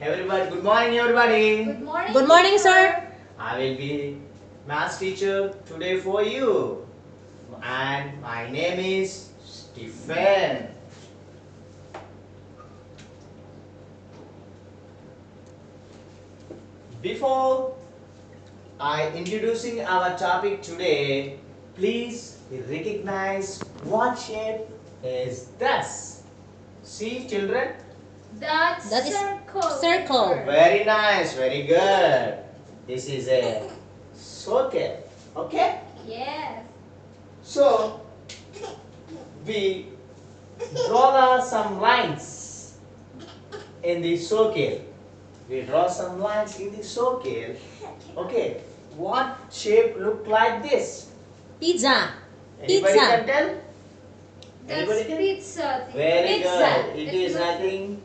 Everybody, good morning, everybody. Good morning, Good morning, teacher. sir. I will be maths teacher today for you, and my name is Stephen. Before I introducing our topic today, please recognize what shape is this. See, children. That That is circle. circle. teacher. Very nice, very good. This is a circle. Okay? Yes. So, we draw some lines in the circle. We draw some lines in the circle. Okay. What shape look like this? Pizza. Anybody Pizza. can tell? That's Anybody can? pizza. Very Pizza. good. It is looks nothing.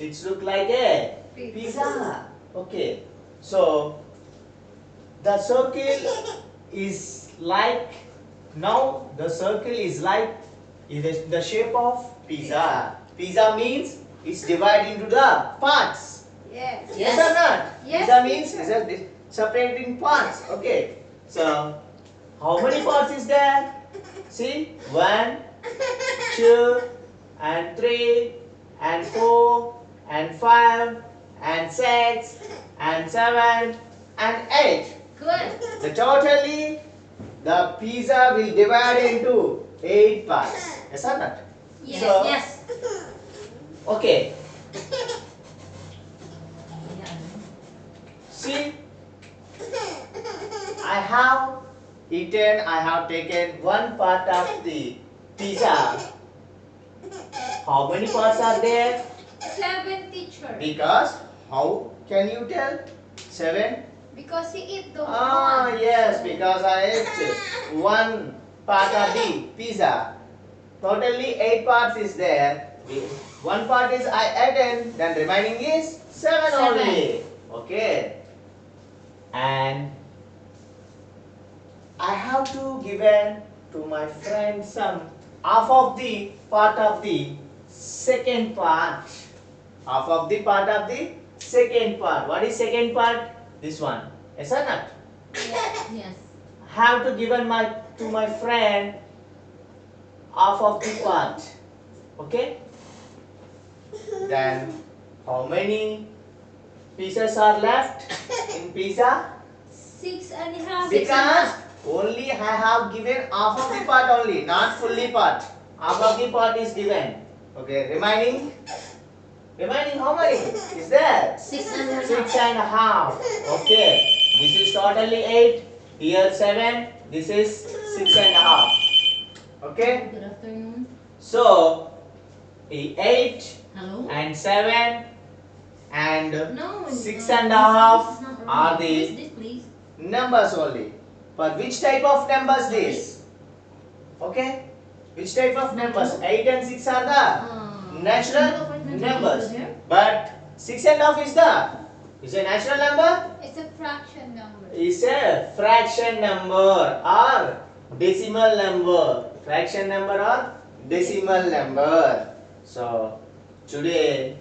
It look like a pizza. Okay. So the circle is like, now the circle is like is the shape of pizza. Pizza means it's divided into the parts. Yes. Yes or not? Yes, Pizza means teacher. it's a separating parts. Okay. So how many parts is there? See, 1, 2, and 3, and 4, and 5, and 6, and 7, and 8. Good. The totally the pizza will divide into 8 parts. Yes or not? Yes. So- Yes. Okay. See, I have taken one part of the pizza. How many parts are there? 7, teacher. Because, how can you tell? 7? Because he eat the Ah, one. yes, because I ate one part of the pizza. Totally 8 parts is there. One part is I added, then remaining is 7 only. Okay. And I have to given to my friend some half of the part of the second part. Half of the part of the second part. What is second part? This one. Yes or not? Yes. Have to given to my friend half of the part. Okay? Then how many pieces are left in pizza? 6.5. Because only I have given half of the part only, not fully part. Half of the part is given. Okay, remaining how many is there? 6.5. 6.5. Okay, this is totally 8. Here 7. This is 6.5. Okay, Good afternoon. so 8 Hello. and 7 and No. 6.5 this is not are right. the Who is this, please? numbers only. But which type of numbers this? Okay? Which type of numbers? 8 and 6 are the natural numbers. But 6.5 is a natural number? It's a fraction number. Is a fraction number or decimal number. Fraction number or decimal number. So today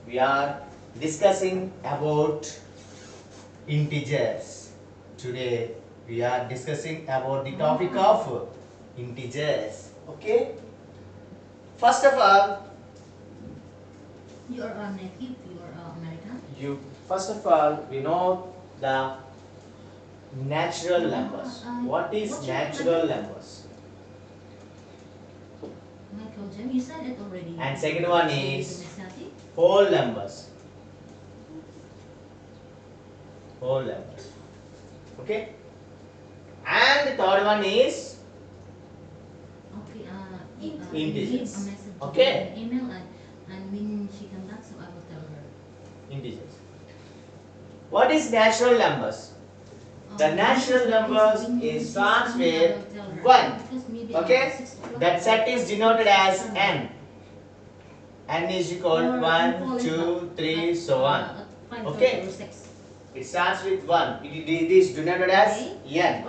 we are discussing about integers. Today we are discussing about the topic of integers. Okay? First of all, You are a native. You are American. first of all we know the natural numbers. What is What's your natural numbers? Michael James, you said it already. And second one The is domestic. whole numbers. Whole numbers. Okay? And the third one is Okay. Integers. Leave a message to Okay. her in email and when she comes back, so I will tell her. integers. What is natural numbers? The natural numbers is starts with 1. Okay? That set is denoted as n. N is equal to 1, 2, 3, so on. Okay. It starts with 1. It is denoted as n.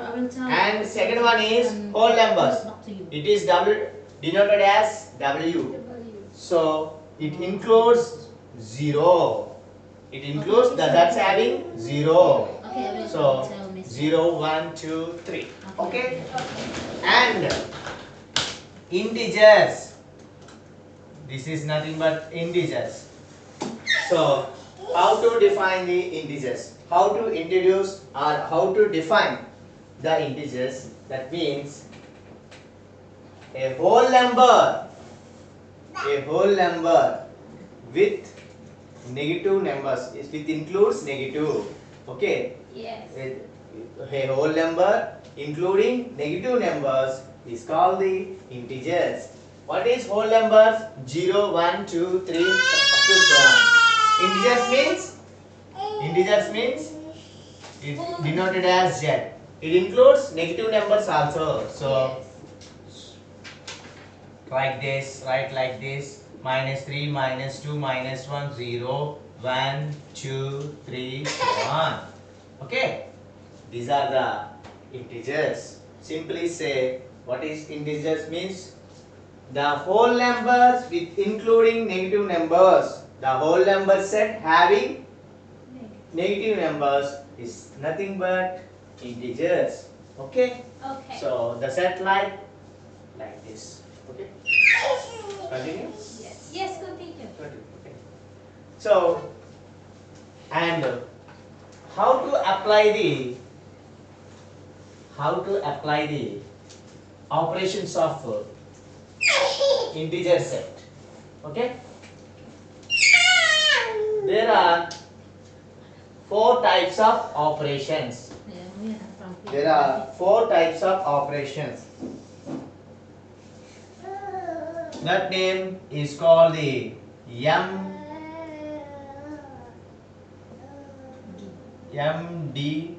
And second one is whole numbers. It is denoted as w. W. So it includes 0. It includes the that's having 0. Okay, I will So tell Miss. 0, 1, 2, 3. Okay? And integers. This is nothing but integers. So how to define the integers? How to introduce or how to define the integers? That means a whole number with negative numbers. It includes negative. Okay? Yes. A whole number including negative numbers is called the integers. What is whole numbers? 0, 1, 2, 3 up to so on. Integers means it's denoted as Z. It includes negative numbers also. So like this, write like this: -3, -2, -1, 0, 1, 2, 3, so on. Okay? These are the integers. Simply say what is integers means the whole numbers with including negative numbers. The whole number set having negative numbers is nothing but integers. Okay? Okay. So the set like this. Okay? Continue? Yes. Yes, continue. Okay. So, and how to apply the operations of integer set? Okay? There are 4 types of operations. Yeah, we are from There are 4 types of operations. That name is called the MD.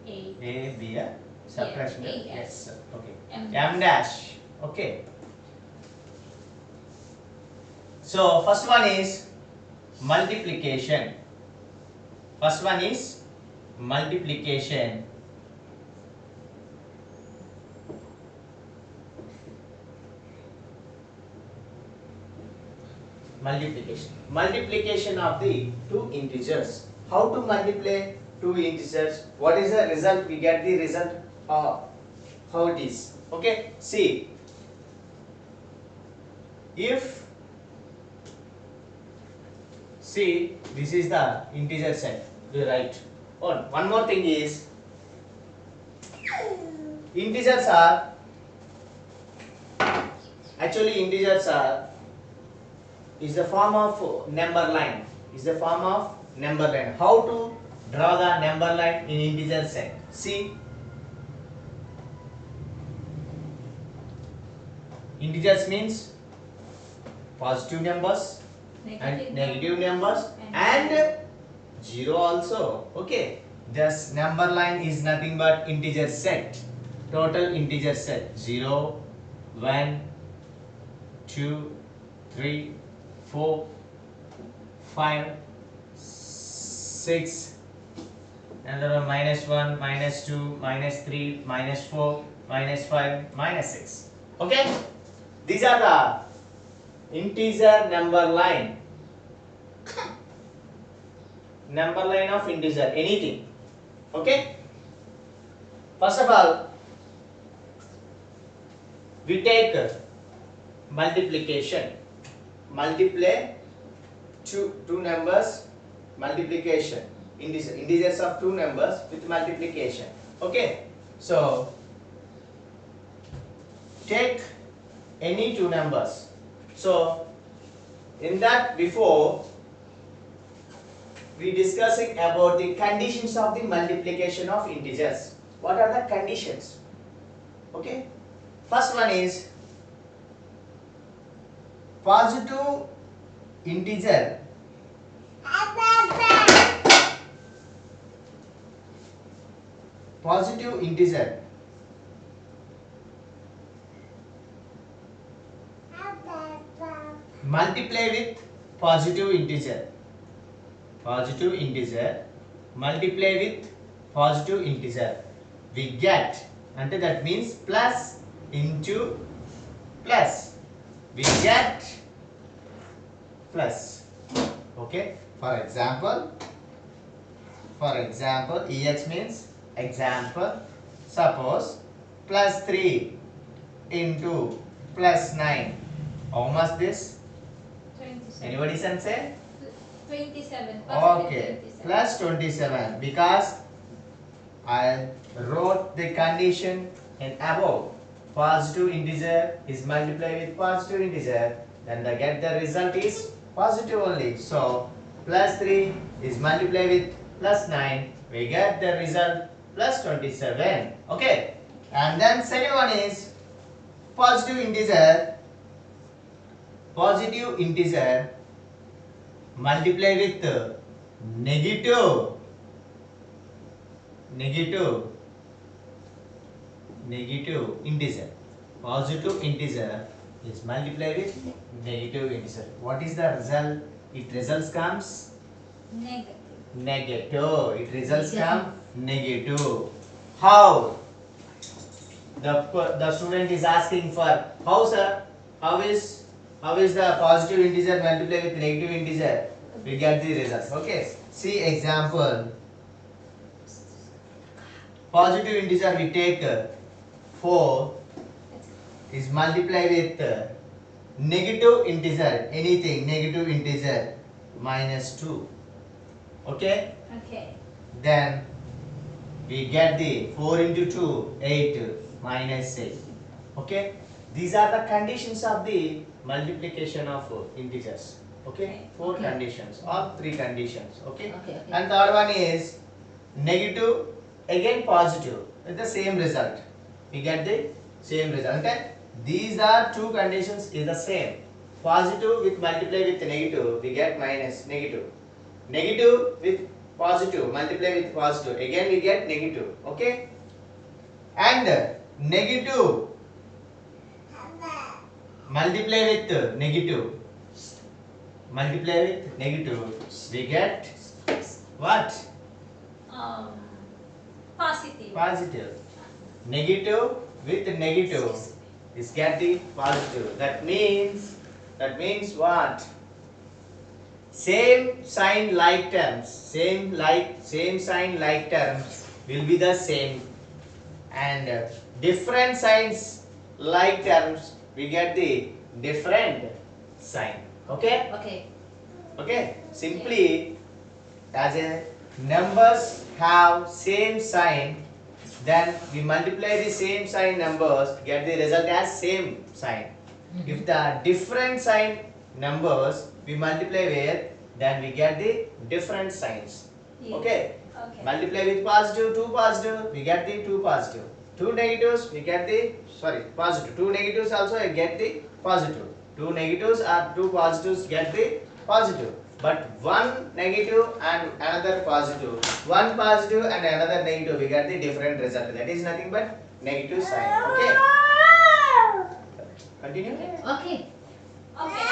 A be a subtraction. Yeah, Yes. Okay. M M dash. Okay. So first one is multiplication. First one is multiplication. Multiplication of the two integers. How to multiply two integers? What is the result? We get the result of how it is. Okay, see, this is the integer set. We write. One more thing is integers are is the form of number line. How to draw the number line in integer set? See, integers means positive numbers and negative numbers and 0 also. Okay, this number line is nothing but integer set. Total integer set: 0, 1, 2, 3, 4, 5, 6, another one -1, -2, -3, -4, -5, -6. Okay, these are the integer number line of integer, anything. Okay, first of all we take multiplication. Multiply two numbers, multiplication, integers of two numbers with multiplication. Okay, so take any two numbers. So in that, before we discussing about the conditions of the multiplication of integers. What are the conditions? Okay, first one is positive integer multiply with positive integer multiply with positive integer, we get, and that means plus into plus, we get plus. Okay. For example, EX means example. Suppose plus 3 into plus 9. How much this? 27. Anybody can say? 27. Okay. 27. Plus 27. Because I wrote the condition in above. Positive integer is multiplied with positive integer. Then the result is positive only. So plus 3 is multiplied with plus 9. We get the result plus 27. Okay. And then second one is positive integer. Positive integer multiply with negative integer. Positive integer is multiplied with negative integer. What is the result? It results comes Negative. negative. It results come negative. How? The student is asking for how, sir? How is the positive integer multiplied with negative integer? We get the results. Okay. See example. Positive integer we take 4 is multiplied with negative integer, anything negative integer minus 2. Okay. Okay. Then we get the 4 into 2, 8 minus 8. Okay. These are the conditions of the multiplication of integers. Okay. 4 Okay. conditions or 3 conditions. Okay. Okay. And third one is negative again positive with the same result. We get the same result. Okay. These are 2 conditions is the same. Positive with multiply with negative, we get minus negative. Negative with positive, multiply with positive, again we get negative. Okay. And negative multiply with negative, we get what? Positive. Positive. Negative with negative is get the positive. That means what? Same sign like terms, same sign like terms will be the same, and different signs like terms we get the different sign. Okay. Okay. Simply, as a numbers have same sign, then we multiply the same sign numbers, get the result as same sign. If the different sign numbers we multiply with, then we get the different signs. Yes. Okay. Okay. Multiply with positive, 2 positive, we get the 2 positive. 2 negatives, we get the positive. 2 negatives also I get the positive. 2 negatives or 2 positives get the positive. But one negative and another positive, one positive and another negative, we get the different result. That is nothing but negative sign. Okay. Continue. Okay. Okay.